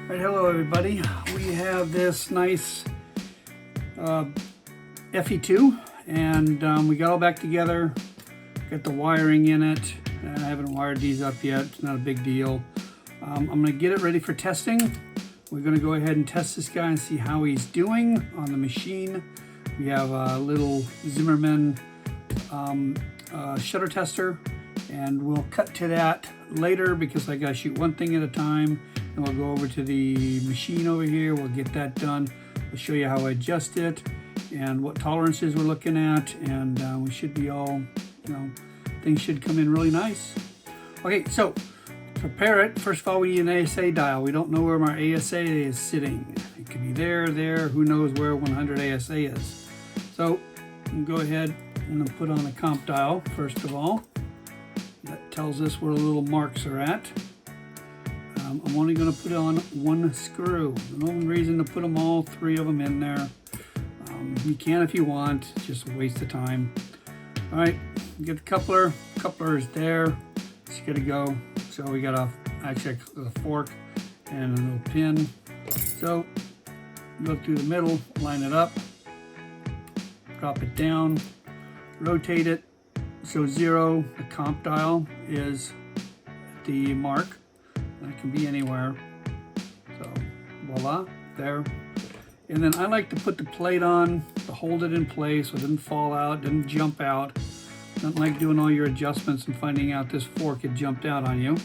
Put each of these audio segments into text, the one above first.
Right, hello everybody. We have this nice FE2 and we got all back together, got the wiring in it. I haven't wired these up yet, it's not a big deal. I'm going to get it ready for testing. We're going to go ahead and test this guy and see how he's doing on the machine. We have a little Zimmerman shutter tester, and we'll cut to that later because I got to shoot one thing at a time. And we'll go over to the machine over here. We'll get that done. I'll show you how I adjust it and what tolerances we're looking at, and we should be all, things should come in really nice. Okay, so to prepare it, first of all, we need an ASA dial. We don't know where my ASA is sitting. It could be there, who knows where 100 ASA is. So I'm gonna go ahead and put on a comp dial first of all. That tells us where the little marks are at. I'm only going to put on one screw. No reason to put them all three of them in there. You can if you want, it's just a waste of time. All right, get the coupler. Coupler is there. It's good to go. So we got actually a fork and a little pin. So go through the middle, line it up, drop it down, rotate it. So 0, the comp dial, is at the mark. It can be anywhere. So voila, there. And then I like to put the plate on to hold it in place so it doesn't fall out, doesn't jump out. Don't like doing all your adjustments and finding out this fork had jumped out on you.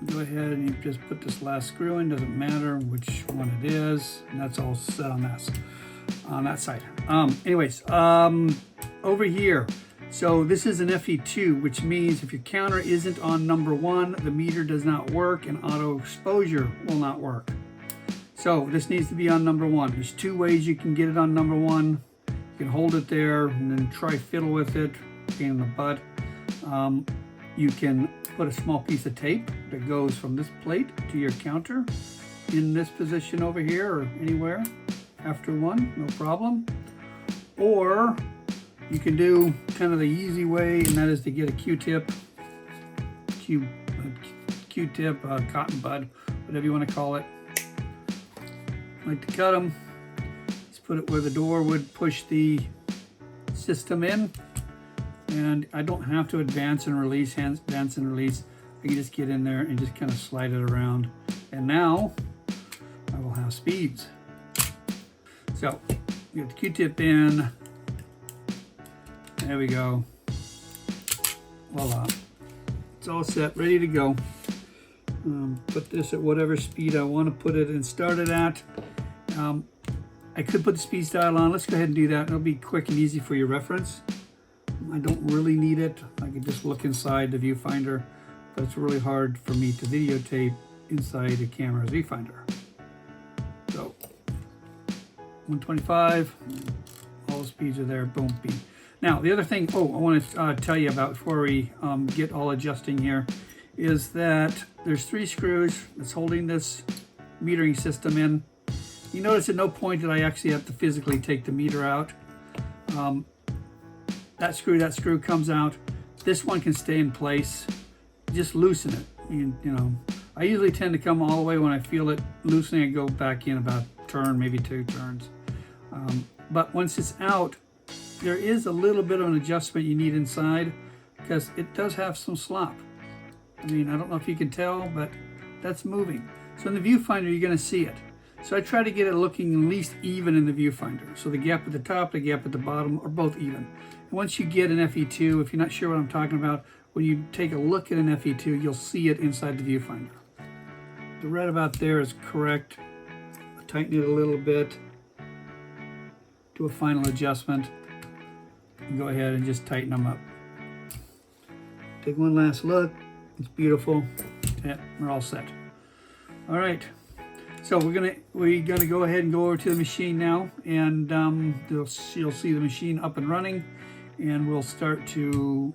Go ahead and you just put this last screw in, doesn't matter which one it is, and that's all set on that side. Anyways, over here. So this is an FE2, which means if your counter isn't on number 1, the meter does not work and auto exposure will not work. So this needs to be on number 1. There's 2 ways you can get it on number 1. You can hold it there and then try fiddle with it, pain in the butt. You can put a small piece of tape that goes from this plate to your counter in this position over here or anywhere after 1, no problem. Or you can do kind of the easy way, and that is to get a Q-tip, cotton bud, whatever you want to call it. Like to cut them. Let's put it where the door would push the system in. And I don't have to advance and release, advance and release. I can just get in there and just kind of slide it around. And now I will have speeds. So get the Q-tip in. There we go. Voila. It's all set, ready to go. Put this at whatever speed I want to put it and start it at. I could put the speed dial on. Let's go ahead and do that. It'll be quick and easy for your reference. I don't really need it. I can just look inside the viewfinder, but it's really hard for me to videotape inside the camera's viewfinder. So 125, all the speeds are there, boom, beep. Now, the other thing, I want to tell you about before we get all adjusting here, is that there's 3 screws that's holding this metering system in. You notice at no point did I actually have to physically take the meter out. That screw comes out. This one can stay in place. Just loosen it. I usually tend to come all the way when I feel it loosening and go back in about a turn, maybe 2 turns. But once it's out, there is a little bit of an adjustment you need inside because it does have some slop. I don't know if you can tell, but that's moving. So in the viewfinder, you're going to see it. So I try to get it looking at least even in the viewfinder. So the gap at the top, the gap at the bottom are both even. And once you get an FE2, if you're not sure what I'm talking about, when you take a look at an FE2, you'll see it inside the viewfinder. The red about there is correct. I'll tighten it a little bit. Do a final adjustment. And go ahead and just tighten them up. Take one last look. It's beautiful. Yeah, we're all set. All right. So we're gonna go ahead and go over to the machine now, and you'll see the machine up and running, and we'll start to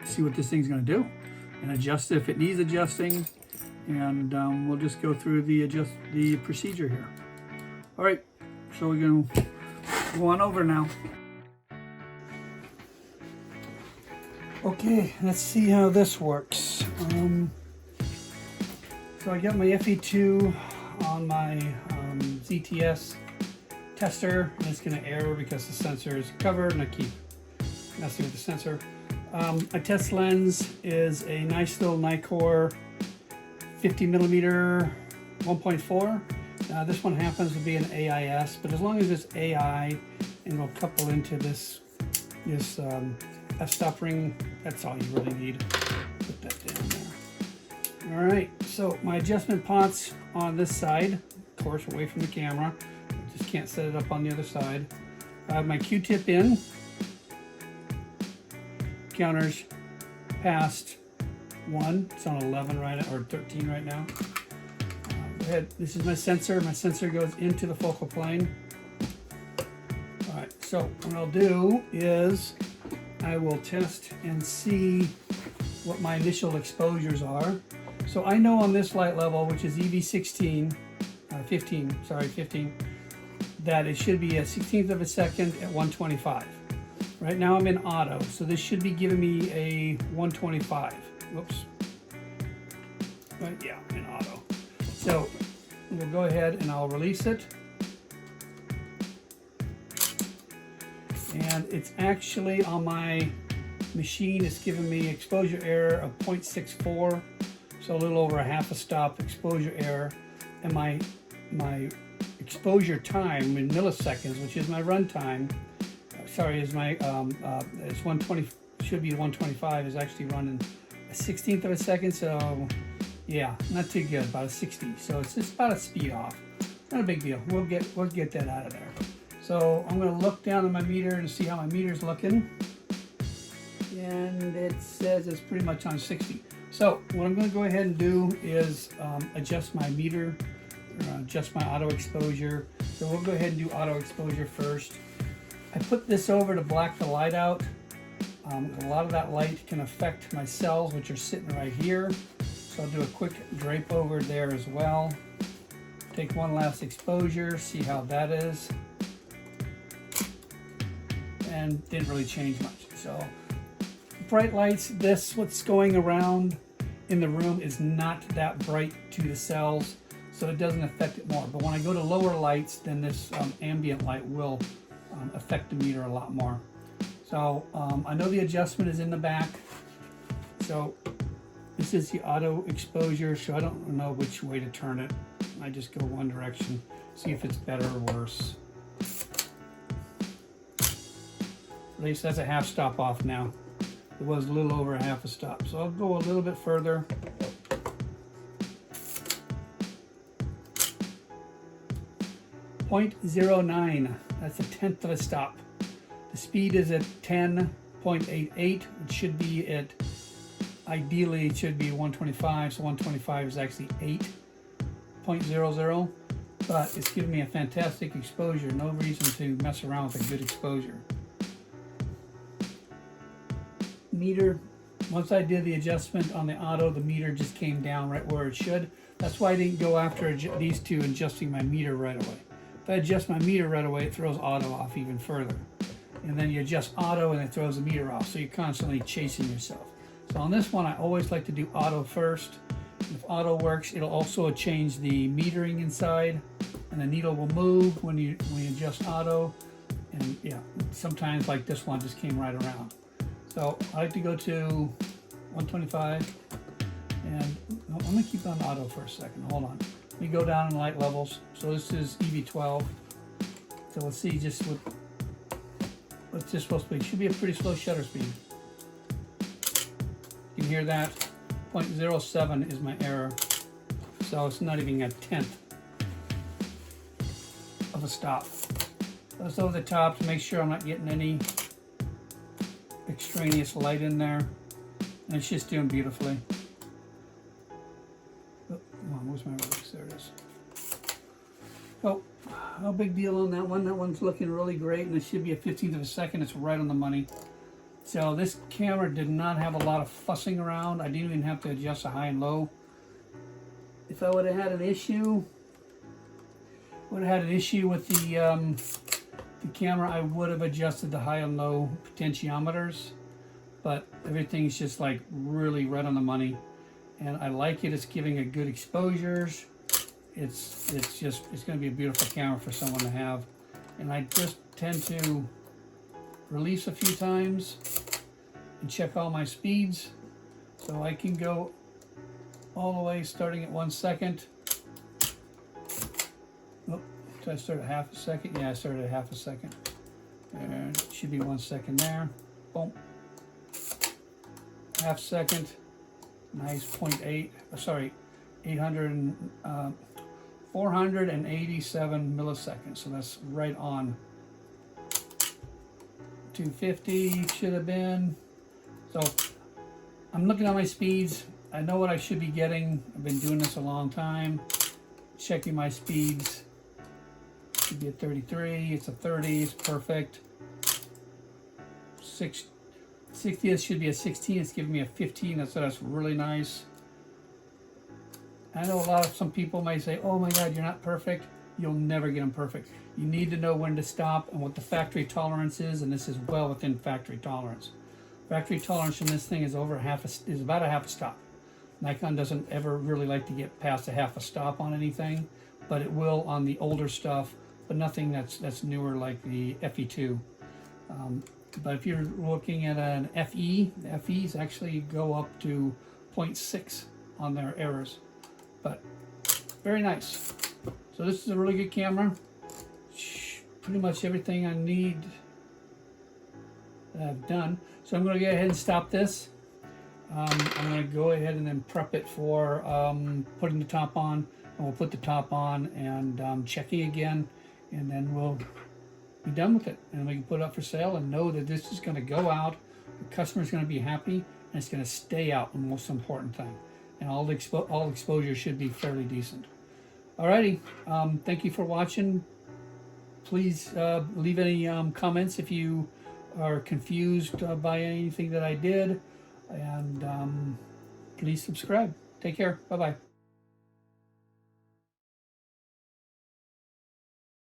see what this thing's gonna do and adjust it if it needs adjusting, and we'll just go through the procedure here. All right. So we're gonna go on over now. Okay, let's see how this works. So I got my FE2 on my ZTS tester, and it's going to error because the sensor is covered, and I keep messing with the sensor. My test lens is a nice little Nikkor 50mm 1.4. This one happens to be an AIS, but as long as it's AI and it'll couple into this f-stop ring, that's all you really need. Put that down there. All right, so my adjustment pots on this side, of course, away from the camera. I just can't set it up on the other side. I have my Q-tip in. Counters past 1. It's on 11 right now, or 13 right now. Go ahead. This is my sensor. My sensor goes into the focal plane. All right. So what I'll do is I will test and see what my initial exposures are. So I know on this light level, which is EV16, 15, that it should be a 1/16 of a second at 125. Right now I'm in auto, so this should be giving me a 125. Whoops. Right, yeah, in auto. So we'll go ahead and I'll release it. And it's actually on my machine, it's giving me exposure error of 0.64, so a little over a half a stop exposure error. And my exposure time in milliseconds, which is my run time, sorry, is my it's 120, should be 125, is actually running a 1/16 of a second. So yeah, not too good, about a 60. So it's just about a speed off. Not a big deal. We'll get that out of there. So I'm going to look down at my meter and see how my meter's looking, and it says it's pretty much on 60. So what I'm going to go ahead and do is adjust my meter, adjust my auto exposure. So we'll go ahead and do auto exposure first. I put this over to black the light out. A lot of that light can affect my cells, which are sitting right here. So I'll do a quick drape over there as well. Take one last exposure, see how that is. And didn't really change much. So bright lights, what's going around in the room is not that bright to the cells, so it doesn't affect it more. But when I go to lower lights, then this ambient light will affect the meter a lot more. So I know the adjustment is in the back. So this is the auto exposure, so I don't know which way to turn it. I just go one direction, see if it's better or worse. At least that's a half stop off now. It was a little over a half a stop. So I'll go a little bit further. .09, that's a 1/10 of a stop. The speed is at 10.88. It should be at, ideally it should be 125, so 125 is actually 8.00, but it's giving me a fantastic exposure. No reason to mess around with a good exposure. Meter, once I did the adjustment on the auto, the meter just came down right where it should. That's why I didn't go after these two, adjusting my meter right away. If I adjust my meter right away, it throws auto off even further. And then you adjust auto and it throws the meter off, so you're constantly chasing yourself. So on this one, I always like to do auto first. If auto works, it'll also change the metering inside, and the needle will move when you adjust auto. And yeah, sometimes like this one just came right around. So I like to go to 125, and I'm gonna keep on auto for a second. Hold on. Let me go down in light levels. So this is EV12. So let's see just what's this supposed to be. Should be a pretty slow shutter speed. You can hear that. 0.07 is my error. So it's not even a 1/10 of a stop. Let's over the top to make sure I'm not getting any extraneous light in there, and it's just doing beautifully. Oh, come on, where's my release? There it is. Oh, no big deal on that one. That one's looking really great, and it should be a 1/15 of a second. It's right on the money. So this camera did not have a lot of fussing around. I didn't even have to adjust the high and low. If I would have had an issue, with the camera, I would have adjusted the high and low potentiometers, but everything's just like really right on the money. and I like it. It's giving it good exposures. It's going to be a beautiful camera for someone to have. And I just tend to release a few times and check all my speeds, so I can go all the way starting at 1 second. Oh, did I start at half a second? Yeah, I started at half a second. And it should be 1 second there. Boom. Half second. Nice 0.8. Sorry, 487 milliseconds. So that's right on. 250 should have been. So I'm looking at my speeds. I know what I should be getting. I've been doing this a long time. Checking my speeds. Should be a 33. It's a 30. It's perfect. 60. This should be a 16. It's giving me a 15. That's really nice. I know some people might say, "Oh my God, you're not perfect." You'll never get them perfect. You need to know when to stop and what the factory tolerance is, and this is well within factory tolerance. Factory tolerance in this thing is about a half a stop. Nikon doesn't ever really like to get past a half a stop on anything, but it will on the older stuff, but nothing that's newer like the FE2. But if you're looking at an FE, the FEs actually go up to 0.6 on their errors. But very nice. So this is a really good camera. Pretty much everything I need that I've done. So I'm going to go ahead and stop this. I'm going to go ahead and then prep it for putting the top on. And we'll put the top on and checking again. And then we'll be done with it. And we can put it up for sale and know that this is going to go out. The customer's going to be happy. And it's going to stay out, the most important thing. And all exposure should be fairly decent. Alrighty, thank you for watching. Please leave any comments if you are confused by anything that I did. And please subscribe. Take care. Bye-bye.